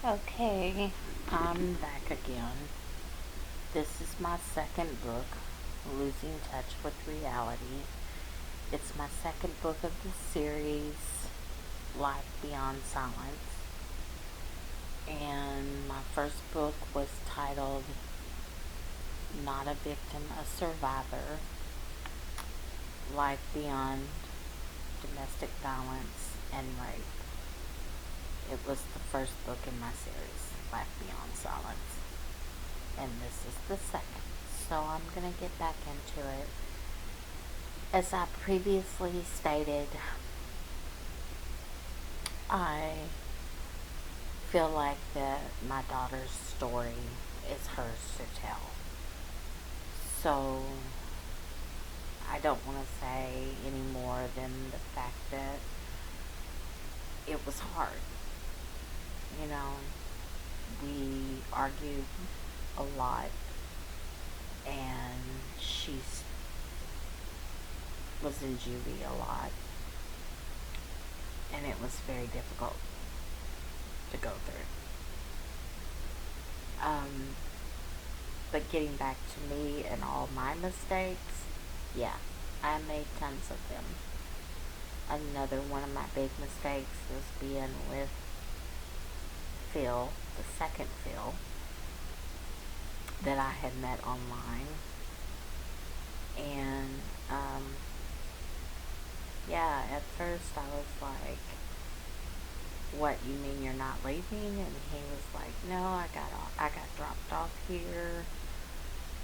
Okay, I'm back again. This is my second book, Losing Touch with Reality. It's my second book of the series, Life Beyond Silence. And my first book was titled Not a Victim, a Survivor, Life Beyond Domestic Violence and Rape. It was the first book in my series, Life Beyond Silence. And this is the second. So I'm going to get back into it. As I previously stated, I feel like that my daughter's story is hers to tell. So I don't want to say any more than the fact that it was hard. You know, we argued a lot, and she was in juvie a lot, and it was very difficult to go through. But getting back to me and all my mistakes, yeah, I made tons of them. Another one of my big mistakes was being with Phil, the second Phil, that I had met online. And, yeah, at first I was like, what, you mean you're not leaving? And he was like, no, I got dropped off here.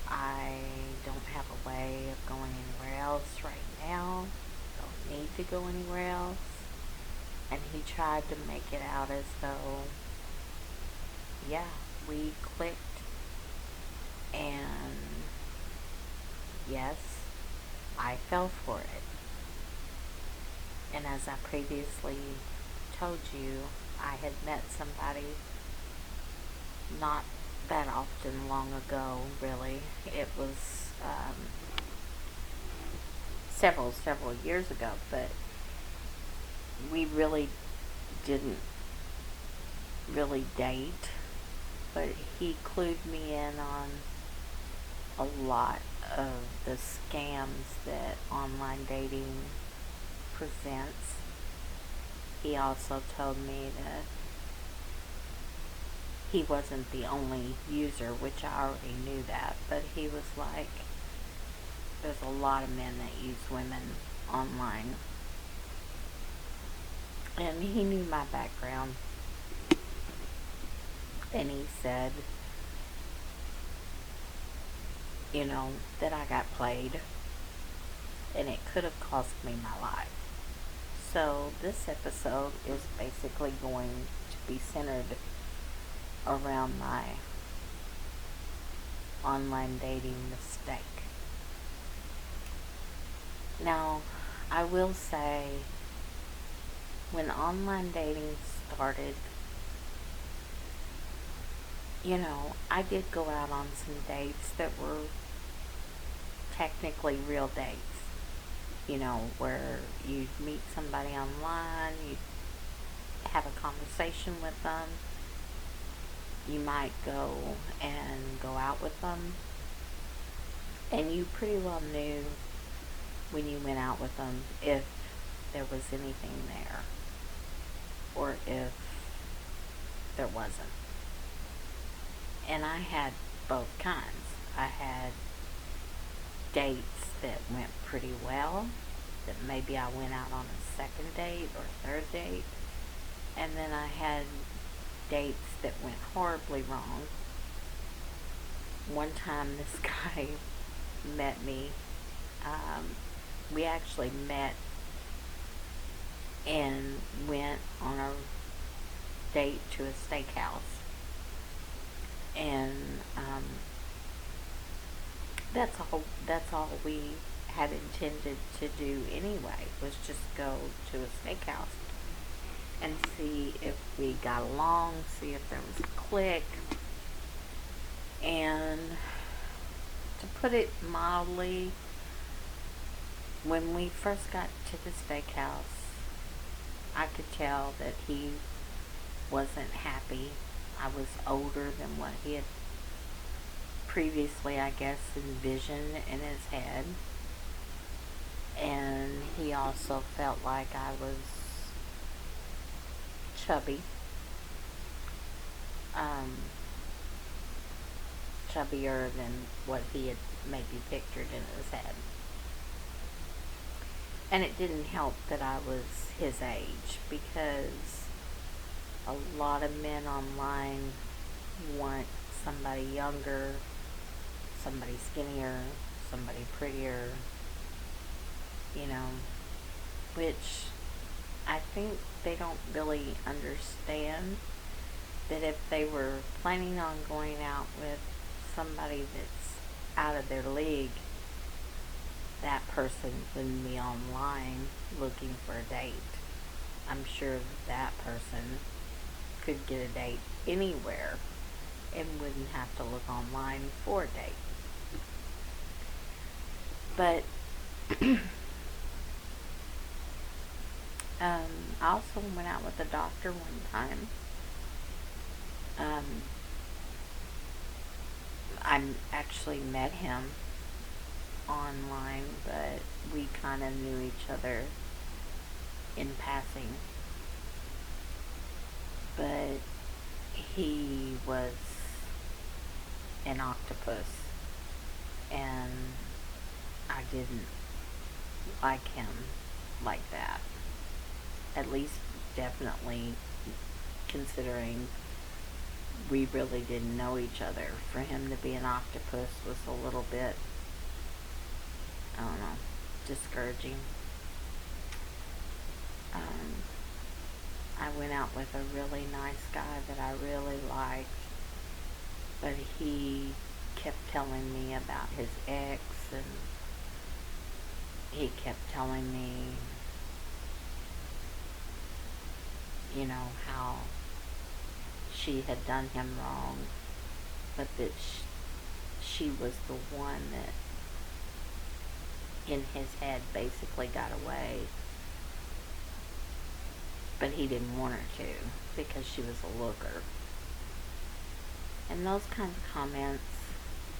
I don't have a way of going anywhere else right now. Don't need to go anywhere else. And he tried to make it out as though, yeah, we clicked. And yes, I fell for it. And as I previously told you, I had met somebody not that often long ago, really. It was several years ago, but we really didn't really date. But he clued me in on a lot of the scams that online dating presents. He also told me that he wasn't the only user, which I already knew that, but he was like, there's a lot of men that use women online. And he knew my background. And he said, you know, that I got played. And it could have cost me my life. So this episode is basically going to be centered around my online dating mistake. Now, I will say, when online dating started, you know, I did go out on some dates that were technically real dates. You know, where you'd meet somebody online, you'd have a conversation with them, you might go and go out with them, and you pretty well knew when you went out with them if there was anything there or if there wasn't. And I had both kinds. I had dates that went pretty well, that maybe I went out on a second date or third date, and then I had dates that went horribly wrong. One time this guy met me. We actually met and went on a date to a steakhouse. And that's all we had intended to do anyway, was just go to a steakhouse and see if we got along, see if there was a click. And to put it mildly, when we first got to the steakhouse, I could tell that he wasn't happy I was older than what he had previously, I guess, envisioned in his head. And he also felt like I was chubby. Um, Chubbier than what he had maybe pictured in his head. And it didn't help that I was his age, because a lot of men online want somebody younger, somebody skinnier, somebody prettier, you know, which I think they don't really understand that if they were planning on going out with somebody that's out of their league, that person wouldn't be online looking for a date. I'm sure that person could get a date anywhere and wouldn't have to look online for a date. But I also went out with a doctor one time. I actually met him online, but we kind of knew each other in passing. But he was an octopus, and I didn't like him like that. At least, definitely, considering we really didn't know each other. For him to be an octopus was a little bit, I don't know, discouraging. I went out with a really nice guy that I really liked, but he kept telling me about his ex, and he kept telling me, you know, how she had done him wrong, but that she was the one that in his head basically got away, but he didn't want her to because she was a looker. And those kinds of comments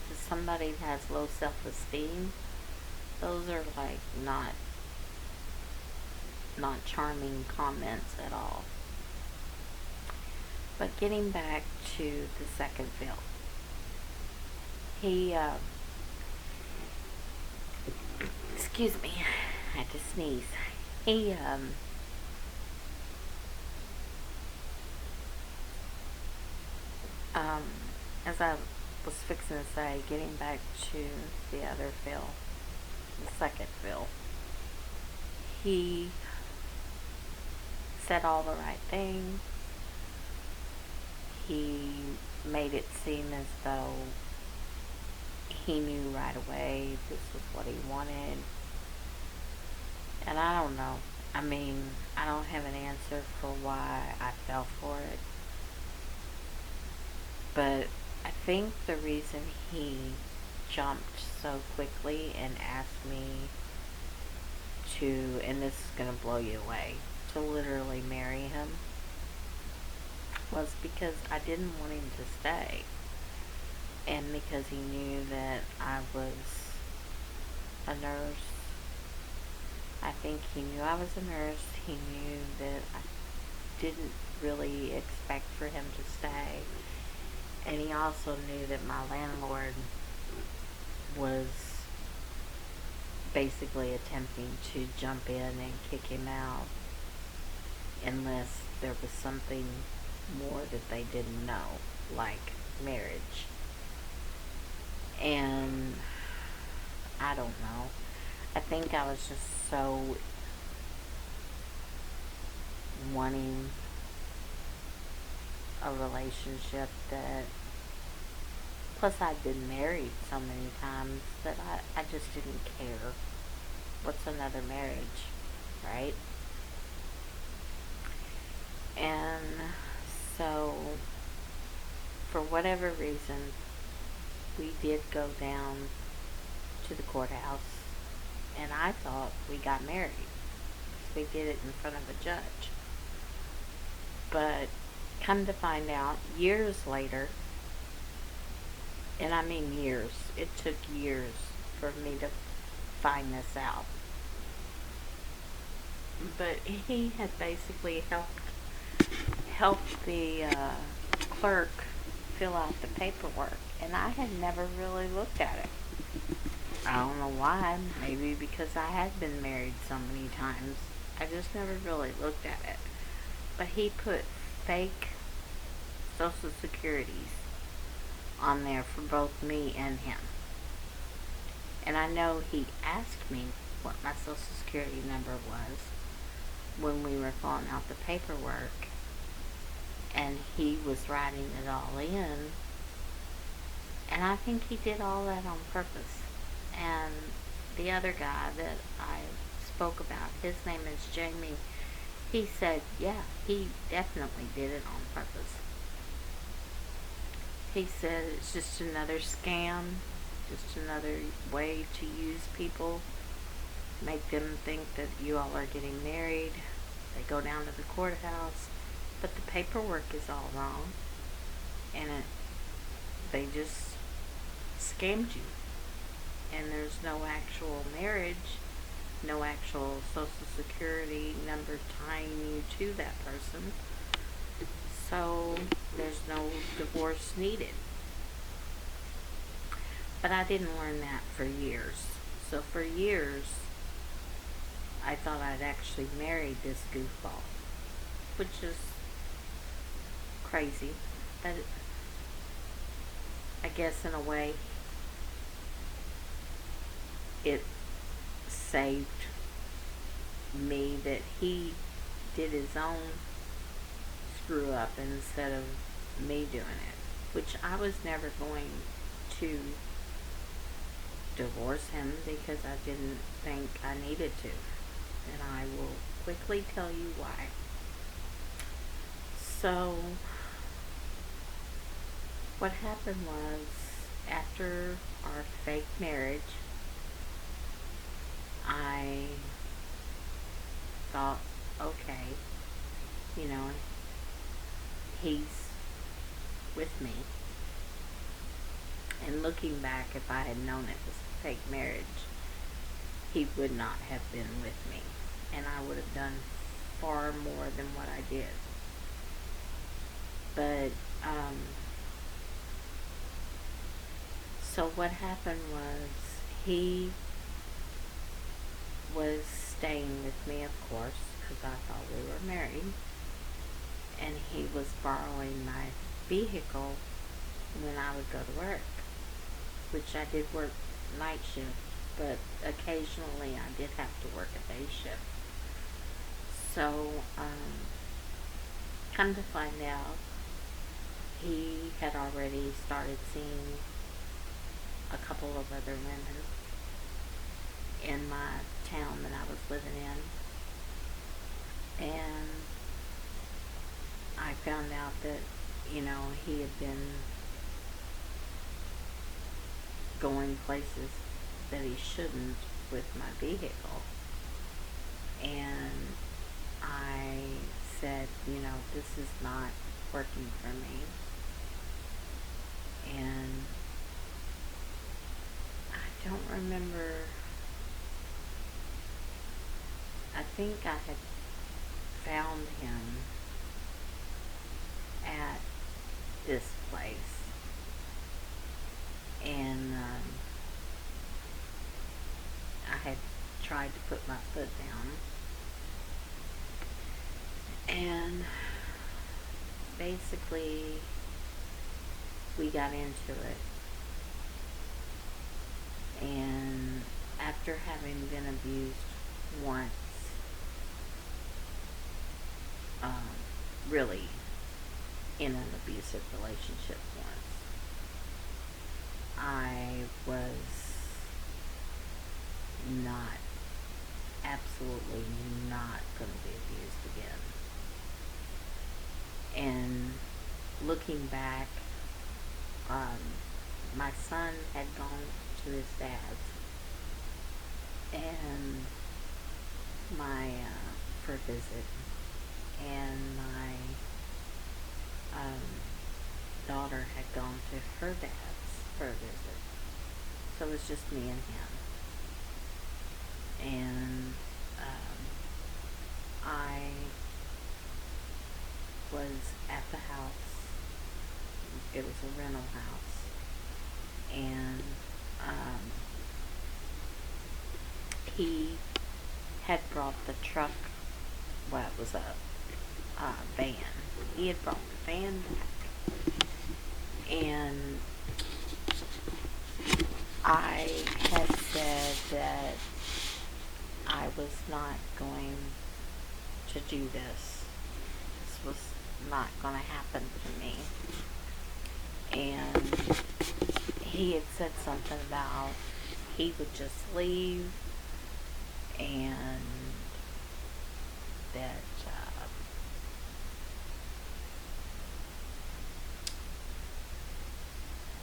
to somebody that has low self-esteem, those are like not charming comments at all. But getting back to the second film, he excuse me, I had to sneeze. He as I was fixing to say, getting back to the other Phil, the second Phil, he said all the right things. He made it seem as though he knew right away this was what he wanted. And I don't know. I mean, I don't have an answer for why I fell for it. But I think the reason he jumped so quickly and asked me to, and this is going to blow you away, to literally marry him, was because I didn't want him to stay. And because he knew that I was a nurse. I think he knew I was a nurse. He knew that I didn't really expect for him to stay. And he also knew that my landlord was basically attempting to jump in and kick him out unless there was something more that they didn't know, like marriage. And I don't know. I think I was just so wanting a relationship that, plus I'd been married so many times that I just didn't care. What's another marriage, right? And so, for whatever reason, we did go down to the courthouse, and I thought we got married. We did it in front of a judge. But come to find out, years later, and I mean years, it took years for me to find this out. But he had basically helped the clerk fill out the paperwork, and I had never really looked at it. I don't know why. Maybe because I had been married so many times. I just never really looked at it. But he put fake Social Securities on there for both me and him. And I know he asked me what my Social Security number was when we were filling out the paperwork. And he was writing it all in. And I think he did all that on purpose. And the other guy that I spoke about, his name is Jamie, he said, yeah, he definitely did it on purpose. He said it's just another scam, just another way to use people, make them think that you all are getting married. They go down to the courthouse, but the paperwork is all wrong, and they just scammed you. And there's no actual marriage, no actual Social Security number tying you to that person. So there's no divorce needed. But I didn't learn that for years. So for years, I thought I'd actually married this goofball, which is crazy. But I guess in a way, it saved me that he did his own screw up instead of me doing it, which I was never going to divorce him because I didn't think I needed to. And I will quickly tell you why. So, what happened was, after our fake marriage, I thought, okay, he's with me. And looking back, if I had known it was a fake marriage, he would not have been with me. And I would have done far more than what I did. But, so what happened was, he was staying with me, of course, because I thought we were married. And he was borrowing my vehicle when I would go to work, which I did work night shift, but occasionally I did have to work a day shift. So, come to find out, he had already started seeing a couple of other women in my town that I was living in. And I found out that, he had been going places that he shouldn't with my vehicle. And I said, this is not working for me. And I don't remember, I think I had found him at this place. And I had tried to put my foot down. And basically, we got into it. And after having been abused once, really in an abusive relationship once, I was not, absolutely not going to be abused again. And looking back, my son had gone to his dad's, and for a visit, and my daughter had gone to her dad's for a visit. So it was just me and him. And I was at the house. It was a rental house. And he had brought the truck. Well, it was a van. He had brought the van back. And I had said that I was not going to do this. This was not going to happen to me. And he had said something about he would just leave and that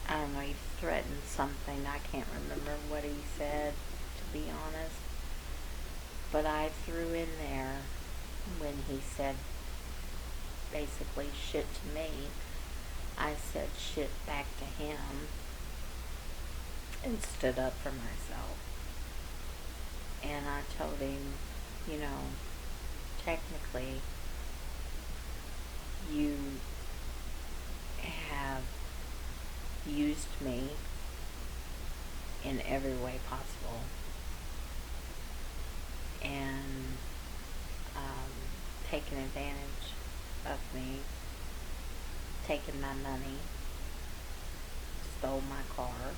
I don't know, he threatened something. I can't remember what he said, to be honest. But I threw in there when he said basically shit to me. I said shit back to him and stood up for myself. And I told him, you know, technically you have used me in every way possible and taken advantage of me, taken my money, stole my car.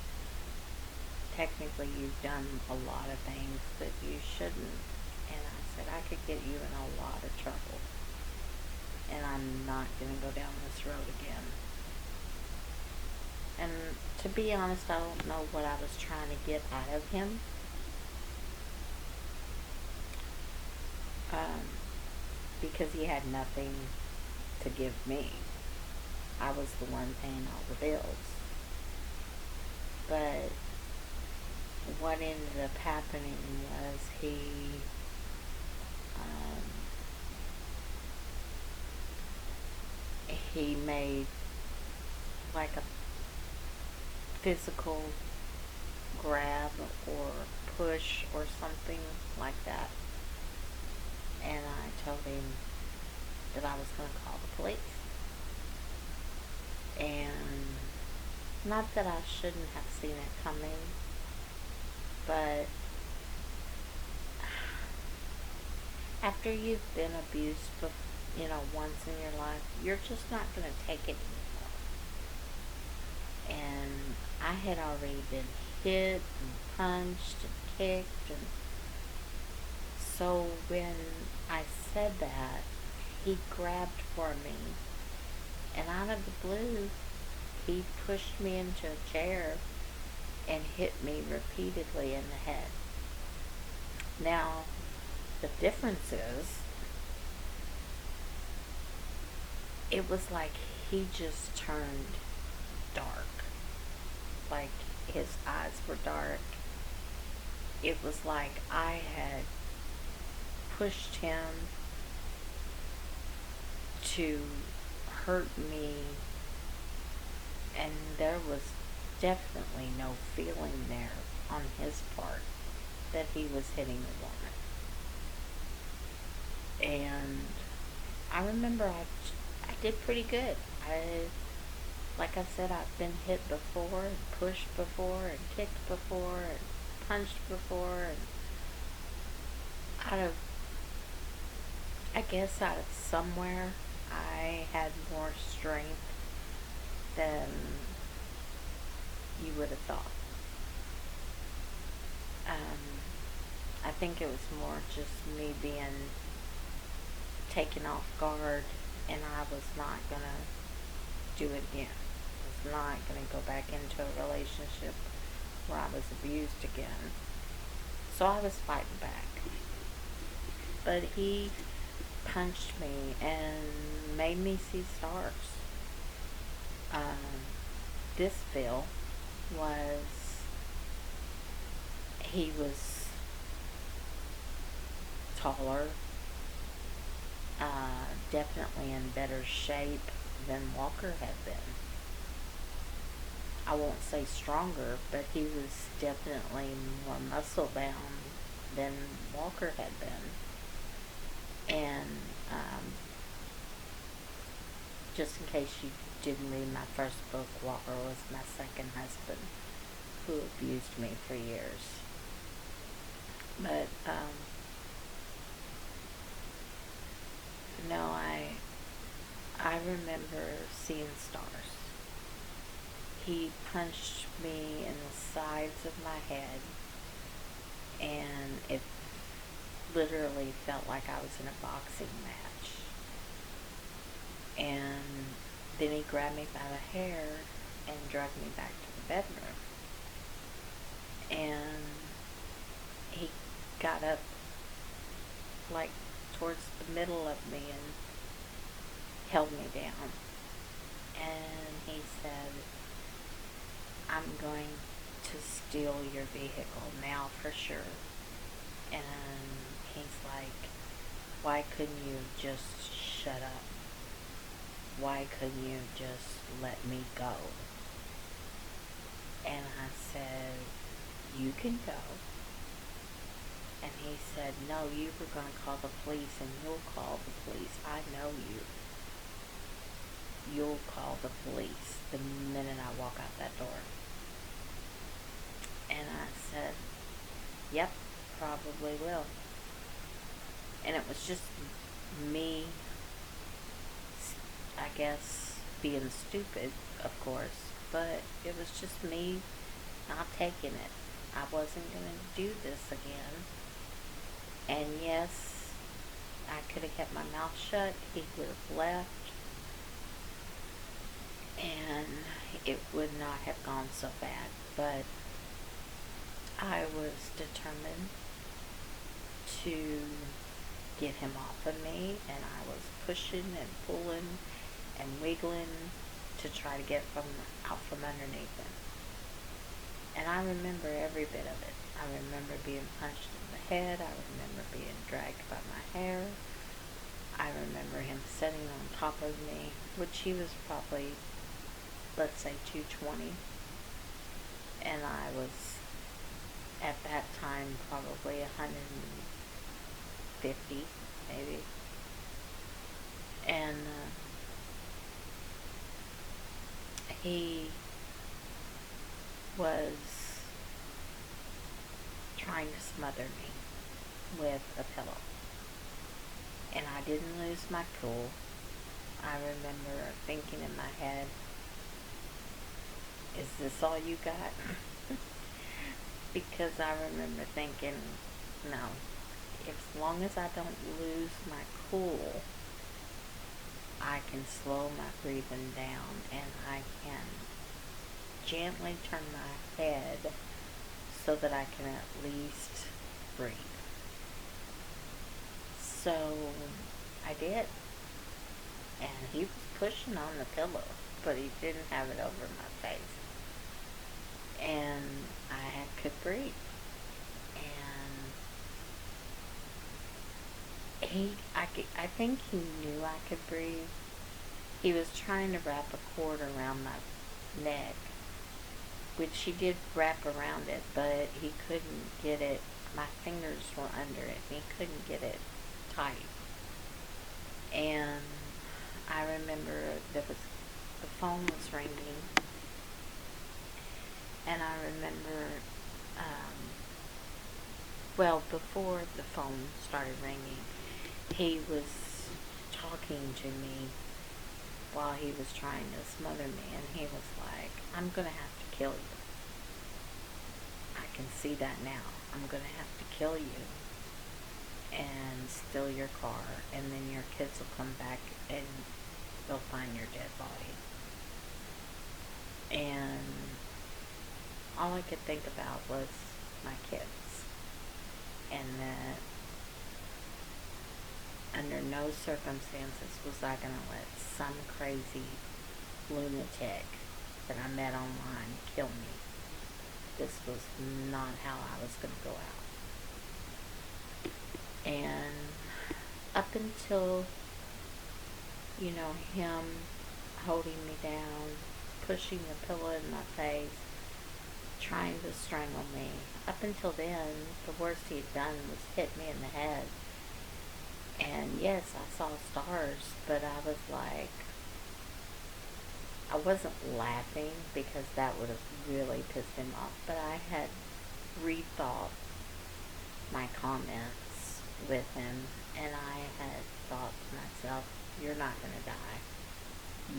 Technically you've done a lot of things that you shouldn't. And I said I could get you in a lot of trouble. And I'm not going to go down this road again. And to be honest, I don't know what I was trying to get out of him. Because he had nothing to give me. I was the one paying all the bills. But what ended up happening was he made like a physical grab or push or something like that. And I told him that I was going to call the police. And not that I shouldn't have seen it coming, but after you've been abused, once in your life, you're just not going to take it anymore. And I had already been hit and punched and kicked, and so when I said that, he grabbed for me, and out of the blue, he pushed me into a chair and hit me repeatedly in the head. Now, the difference is, it was like he just turned dark. Like his eyes were dark. It was like I had pushed him to hurt me, and there was definitely no feeling there on his part that he was hitting a woman. And I remember I did pretty good. Like I said, I've been hit before, and pushed before, and kicked before, and punched before, and I guess out of somewhere, I had more strength than you would have thought. I think it was more just me being taken off guard, and I was not going to do it again. I was not going to go back into a relationship where I was abused again. So I was fighting back. But he punched me and made me see stars. This Phil he was taller, definitely in better shape than Walker had been. I won't say stronger, but he was definitely more muscle bound than Walker had been. And just in case you didn't read my first book, Walker was my second husband who abused me for years. But no, I remember seeing stars. He punched me in the sides of my head, and it literally felt like I was in a boxing match. And then he grabbed me by the hair and dragged me back to the bedroom. And he got up like towards the middle of me and held me down. And he said, "I'm going to steal your vehicle now for sure." And he's like, "Why couldn't you just shut up? Why couldn't you just let me go?" And I said, "You can go." And he said, "No, you were going to call the police, and you'll call the police. I know you. You'll call the police the minute I walk out that door." And I said, "Yep, probably will." And it was just me, I guess, being stupid, of course, but it was just me not taking it. I wasn't going to do this again. And yes, I could have kept my mouth shut. He would have left. And it would not have gone so bad. But I was determined to get him off of me. And I was pushing and pulling and wiggling to try to get out from underneath him. And I remember every bit of it. I remember being punched in the head. I remember being dragged by my hair. I remember him sitting on top of me, which he was probably, let's say, 220. And I was, at that time, probably 150, maybe. And he was trying to smother me with a pillow. And I didn't lose my cool. I remember thinking in my head, "Is this all you got?" Because I remember thinking, no, as long as I don't lose my cool, I can slow my breathing down and I can gently turn my head so that I can at least breathe. So I did. And he was pushing on the pillow, but he didn't have it over my face. And I could breathe. And I think he knew I could breathe. He was trying to wrap a cord around my neck, which he did wrap around it, but he couldn't get it. My fingers were under it, and he couldn't get it tight. And I remember the phone was ringing, and I remember, before the phone started ringing, he was talking to me while he was trying to smother me, and he was like, "I'm going to have to kill you. I can see that now. I'm going to have to kill you and steal your car, and then your kids will come back and they'll find your dead body." And all I could think about was my kids, and that under no circumstances was I going to let some crazy lunatic that I met online kill me. This was not how I was going to go out. And up until, him holding me down pushing the pillow in my face, trying to strangle me. Up until then, the worst he had done was hit me in the head. And yes, I saw stars, but I was like, I wasn't laughing because that would have really pissed him off, but I had rethought my comments with him, and I had thought to myself, you're not going to die.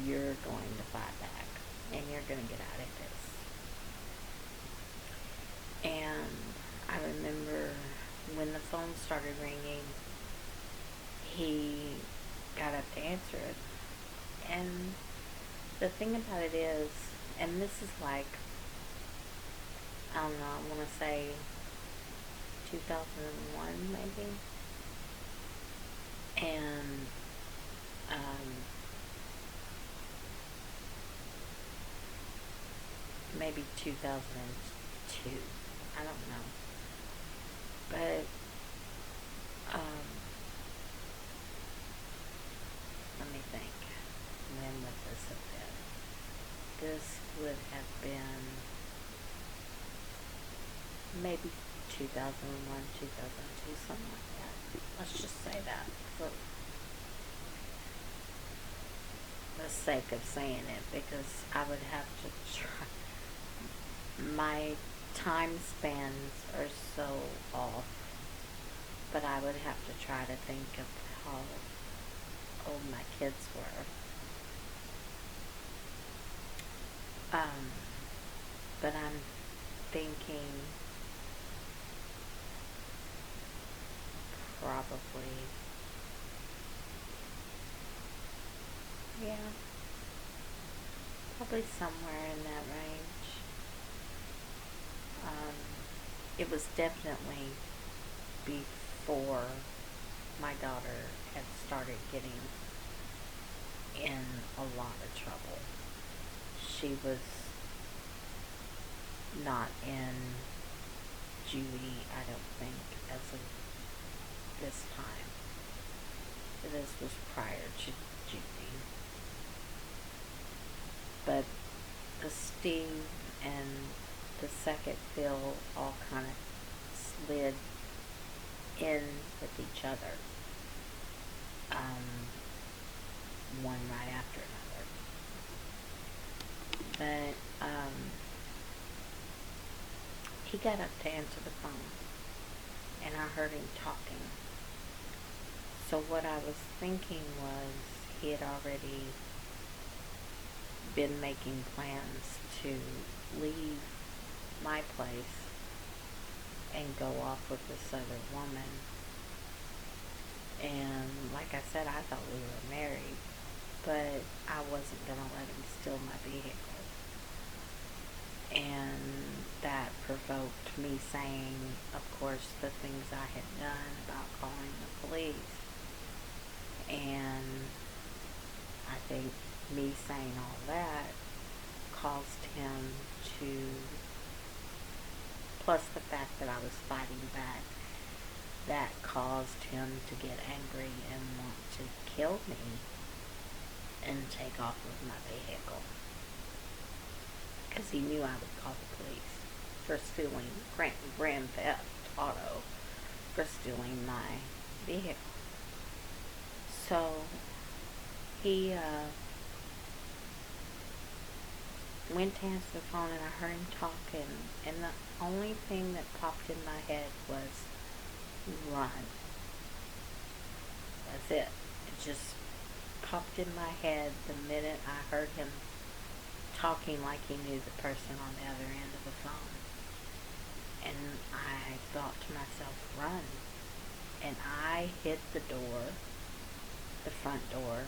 You're going to fight back, and you're going to get out of this. And I remember when the phone started ringing, he got up to answer it. And the thing about it is, and this is like, I don't know, I want to say 2001 maybe. And maybe 2002. I don't know. But let me think. When would this have been? This would have been maybe 2001, 2002, something like that. Let's just say that for the sake of saying it, because I would have to try. My time spans are so off, but I would have to try to think of how old my kids were. But I'm thinking probably, yeah, probably somewhere in that range. It was definitely before my daughter had started getting in a lot of trouble. She was not in juvie, I don't think, as of this time. This was prior to juvie. But the Steve and the second Phil all kind of slid in with each other. One right after another. But he got up to answer the phone, and I heard him talking. So what I was thinking was he had already been making plans to leave my place and go off with this other woman. And like I said, I thought we were married, but I wasn't going to let him steal my vehicle. And that provoked me saying, of course, the things I had done about calling the police. And I think me saying all that caused him to, plus the fact that I was fighting back, that caused him to get angry and want to kill me and take off with my vehicle. Because he knew I would call the police for stealing grand theft auto, for stealing my vehicle. So he went to answer the phone, and I heard him talking, and the only thing that popped in my head was run. That's it. It just popped in my head the minute I heard him talking like he knew the person on the other end of the phone. And I thought to myself, run. And I hit the door, the front door,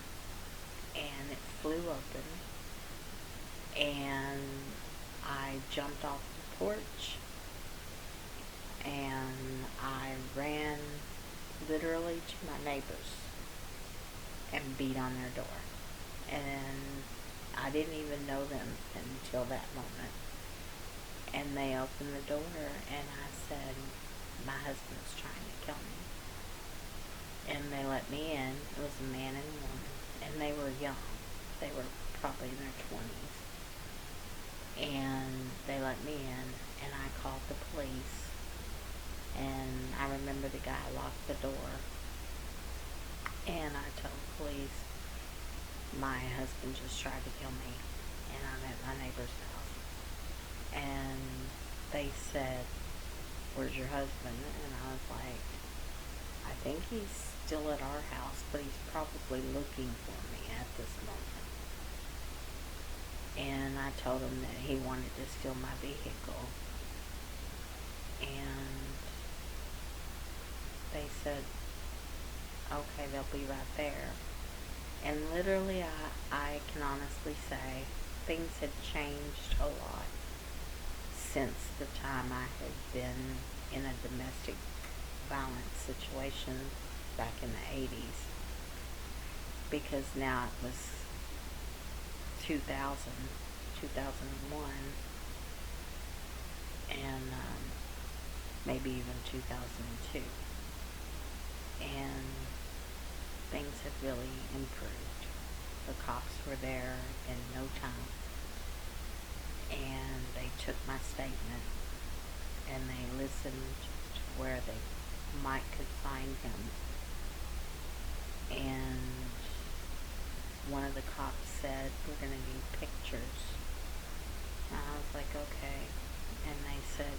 and it flew open. And I jumped off the porch, and I ran literally to my neighbors and beat on their door. And I didn't even know them until that moment. And they opened the door, and I said, my husband's trying to kill me. And they let me in. It was a man and a woman, and they were young. They were probably in their 20s. and they let me in, and I called the police, and I remember the guy locked the door, and I told the police my husband just tried to kill me, and I'm at my neighbor's house. And they said, "Where's your husband?" And I was like, "I think he's still at our house, but he's probably looking for me at this moment." And I told him that he wanted to steal my vehicle. And they said, "Okay, they'll be right there." And literally, I can honestly say things had changed a lot since the time I had been in a domestic violence situation back in the 80s. Because now it was 2001, and maybe even 2002. And things had really improved. The cops were there in no time, and they took my statement, and they listened to where they could find him. And one of the cops said, "We're going to need pictures." And I was like, "Okay." And they said,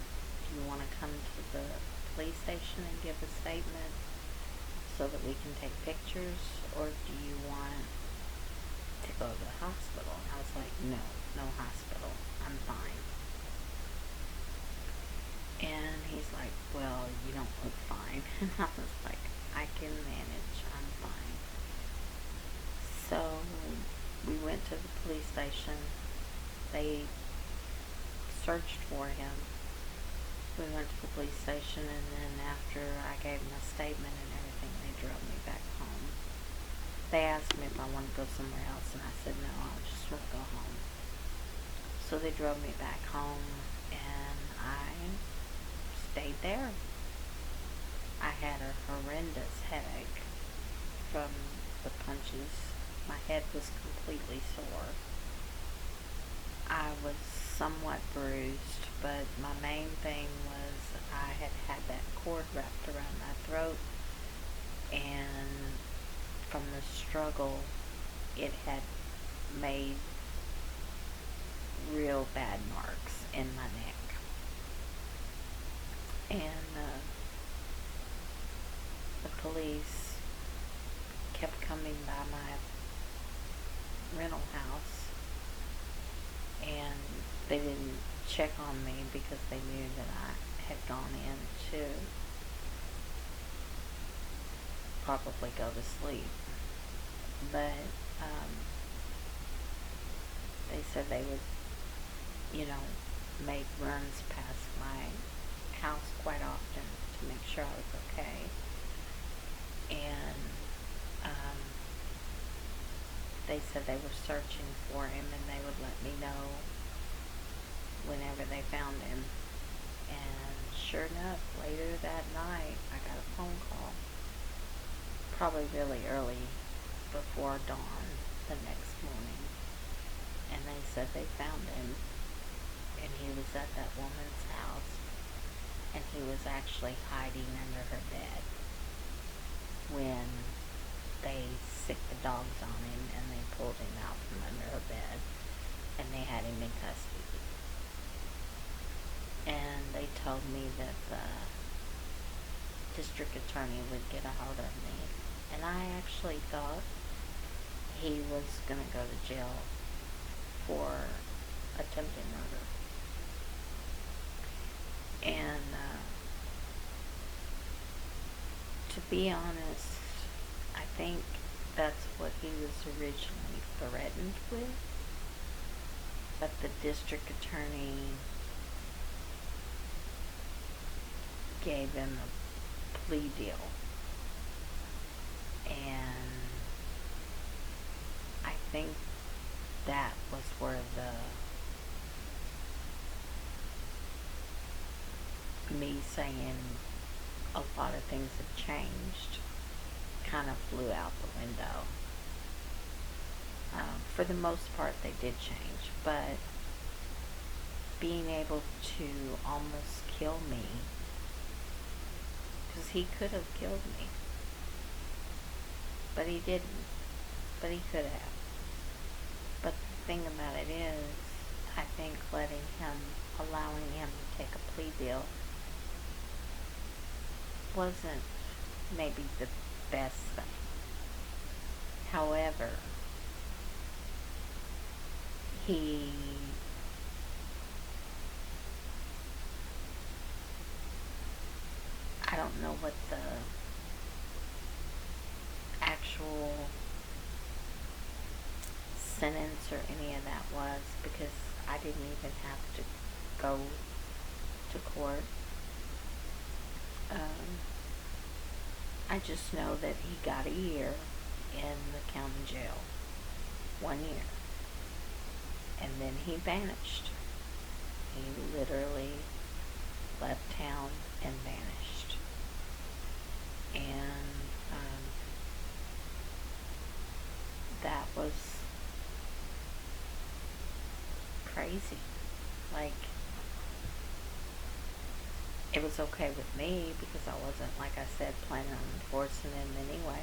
"Do you want to come to the police station and give a statement so that we can take pictures, or do you want to go to the hospital?" And I was like, no hospital. I'm fine." And he's like, "Well, you don't look fine." And I was like, "I can manage. I'm fine." So we went to the police station. They searched for him. We went to the police station, and then after I gave them a statement and everything, they drove me back home. They asked me if I wanted to go somewhere else, and I said no, I just want to go home. So they drove me back home, and I stayed there. I had a horrendous headache from the punches. My head was completely sore. I was somewhat bruised, but my main thing was I had that cord wrapped around my throat, and from the struggle, it had made real bad marks in my neck. And the police kept coming by my rental house, and they didn't check on me because they knew that I had gone in to probably go to sleep. But they said they would, make runs past my house quite often to make sure I was okay. And they said they were searching for him, and they would let me know whenever they found him. And sure enough, later that night, I got a phone call, probably really early before dawn the next morning, and they said they found him, and he was at that woman's house, and he was actually hiding under her bed when they sicked the dogs on him, and they pulled him out from under her bed, and they had him in custody. And they told me that the district attorney would get a hold of me, and I actually thought he was going to go to jail for attempted murder. And to be honest, I think that's what he was originally threatened with, but the district attorney gave him a plea deal, and I think that was where me saying a lot of things have changed kind of flew out the window. For the most part, they did change, but being able to almost kill me, because he could have killed me, but he didn't, but he could have. But the thing about it is, I think allowing him to take a plea deal wasn't maybe the best thing. However, I don't know what the actual sentence or any of that was, because I didn't even have to go to court. I just know that he got a year in the county jail. 1 year. And then he vanished. He literally left town and vanished. And that was crazy. Like, it was okay with me because I wasn't, like I said, planning on divorcing him anyway.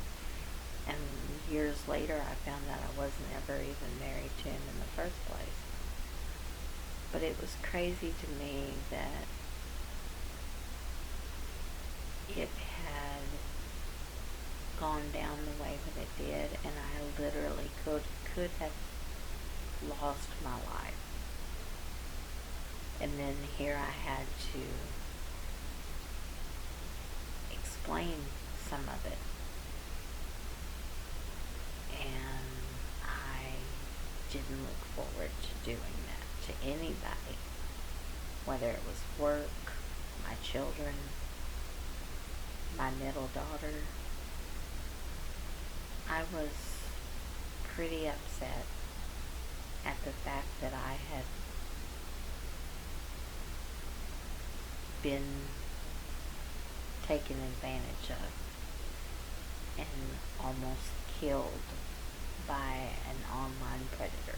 And years later, I found out I wasn't ever even married to him in the first place. But it was crazy to me that it had gone down the way that it did, and I literally could have lost my life. And then here I had to explain some of it. And I didn't look forward to doing that to anybody, whether it was work, my children, my middle daughter. I was pretty upset at the fact that I had been taken advantage of and almost killed by an online predator.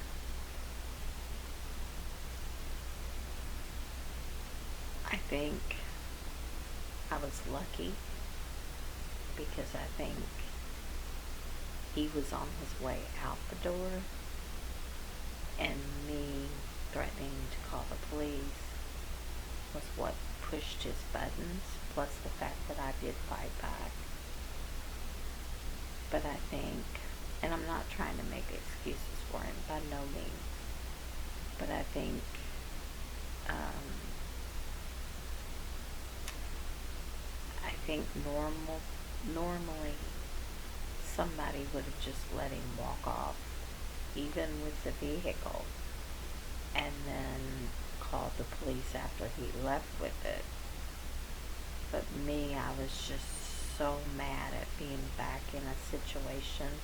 I think I was lucky because I think he was on his way out the door, and me threatening to call the police was what pushed his buttons, plus the fact that I did fight back. But I think, and I'm not trying to make excuses for him by no means, but I think normally somebody would have just let him walk off, even with the vehicle, and then called the police after he left with it. But me, I was just so mad at being back in a situation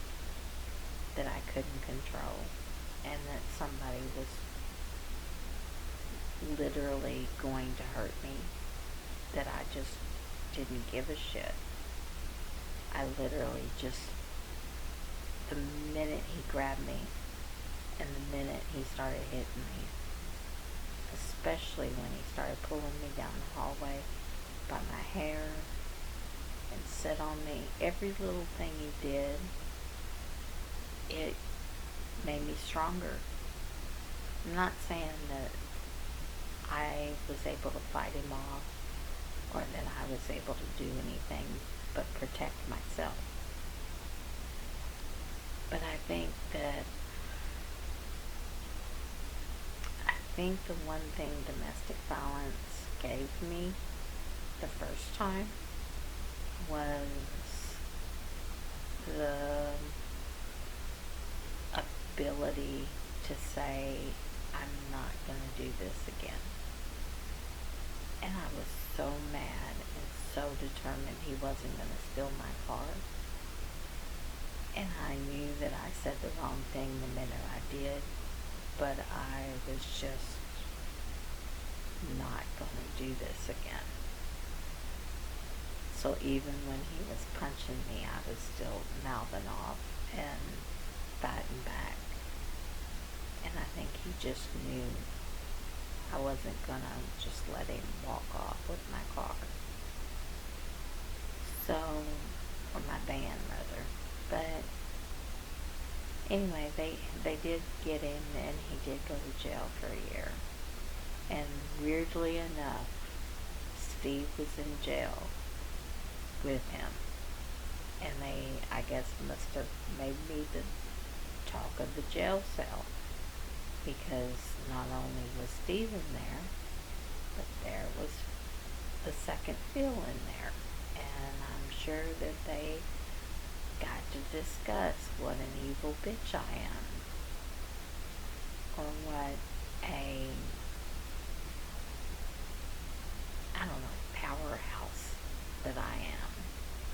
that I couldn't control, and that somebody was literally going to hurt me, that I just didn't give a shit. I literally just, the minute he grabbed me and the minute he started hitting me, especially when he started pulling me down the hallway by my hair and sit on me, every little thing he did, it made me stronger. I'm not saying that I was able to fight him off or that I was able to do anything but protect myself. But I think the one thing domestic violence gave me the first time was the ability to say, I'm not going to do this again. And I was so mad and so determined he wasn't going to steal my car. And I knew that I said the wrong thing the minute I did, but I was just not going to do this again. So even when he was punching me, I was still mouthing off and fighting back. And I think he just knew I wasn't gonna just let him walk off with my car. So, or my van rather. But anyway, they did get him, and he did go to jail for a year. And weirdly enough, Steve was in jail with him. And they, I guess, must have made me the talk of the jail cell. Because not only was Steve in there, but there was the second Phil in there. And I'm sure that they got to discuss what an evil bitch I am. Or what a, I don't know, powerhouse that I am.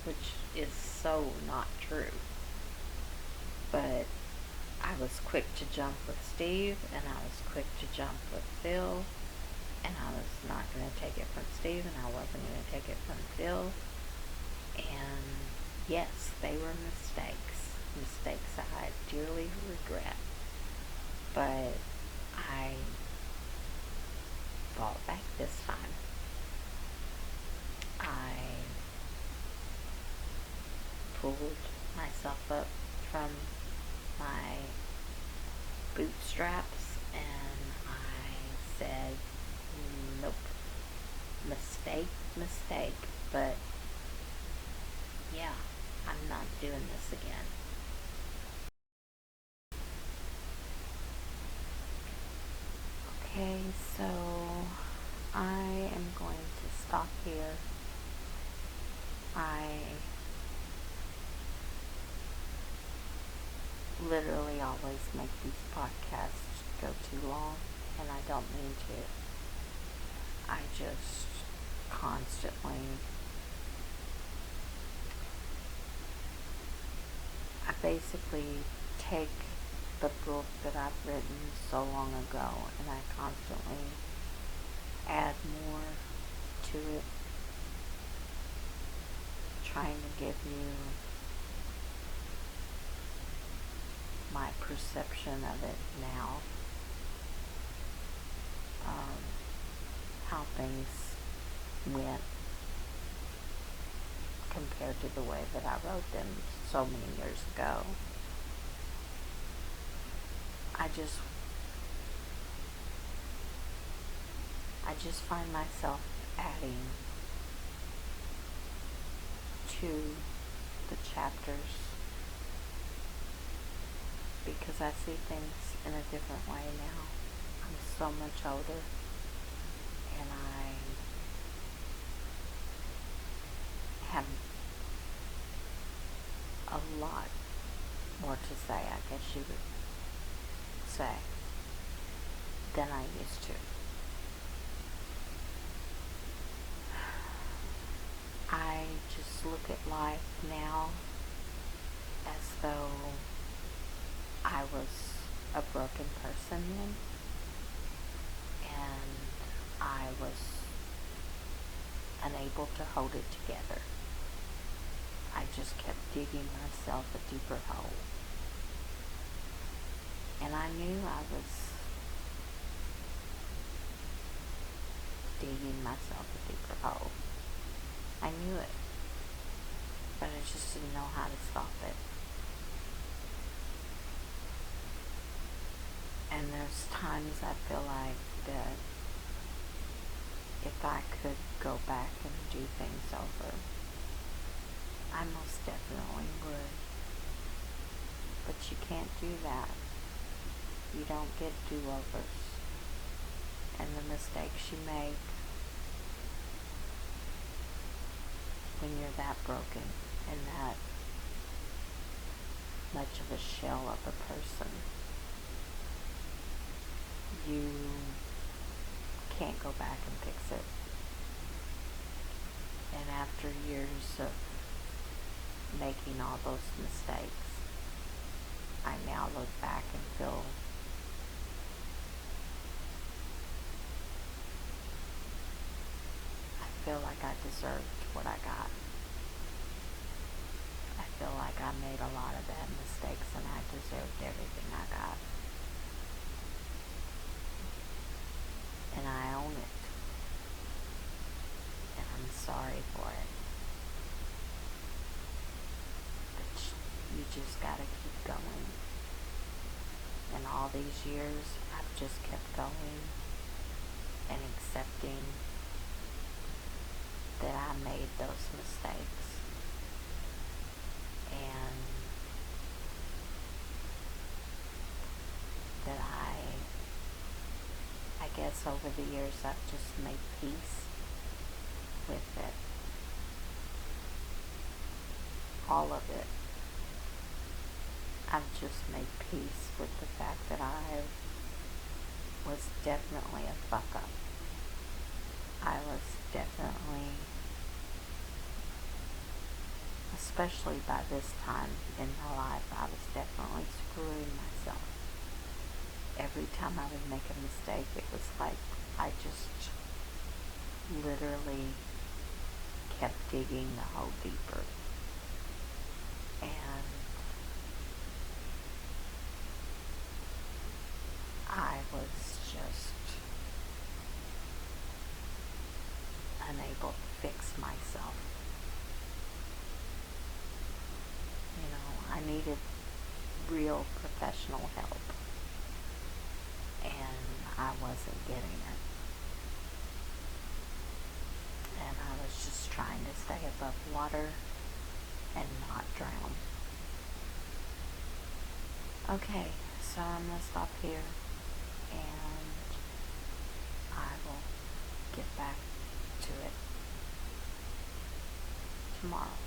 Which is so not true. But I was quick to jump with Steve, and I was quick to jump with Phil, and I was not going to take it from Steve, and I wasn't going to take it from Phil. And yes, they were mistakes I dearly regret. But I fought back this time. I pulled myself up from my bootstraps, and I said, nope, mistake, but yeah, I'm not doing this again. Okay, so I am going to stop here. I literally always make these podcasts go too long, and I don't mean to. I just constantly, I basically take the book that I've written so long ago, and I constantly add more to it, trying to give you my perception of it now, how things went compared to the way that I wrote them so many years ago. I just find myself adding to the chapters because I see things in a different way now. I'm so much older, and I have a lot more to say, I guess you would say, than I used to. I just look at life now as though I was a broken person then, and I was unable to hold it together. I just kept digging myself a deeper hole. And I knew I was digging myself a deeper hole. I knew it, but I just didn't know how to stop it. And there's times I feel like that if I could go back and do things over, I most definitely would. But you can't do that. You don't get do-overs. And the mistakes you make when you're that broken and that much of a shell of a person, you can't go back and fix it. And after years of making all those mistakes, I now look back and feel like I deserved what I got. I feel like I made a lot of bad mistakes and I deserved everything I got. And all these years, I've just kept going and accepting that I made those mistakes. And that I guess over the years I've just made peace with it. All of it. I've just made peace with the fact that I was definitely a fuck up. I was definitely, especially by this time in my life, I was definitely screwing myself. Every time I would make a mistake, it was like I just literally kept digging the hole deeper. And I was just unable to fix myself. You know, I needed real professional help, and I wasn't getting it. And I was just trying to stay above water and not drown. Okay, so I'm going to stop here, and I will get back to it tomorrow.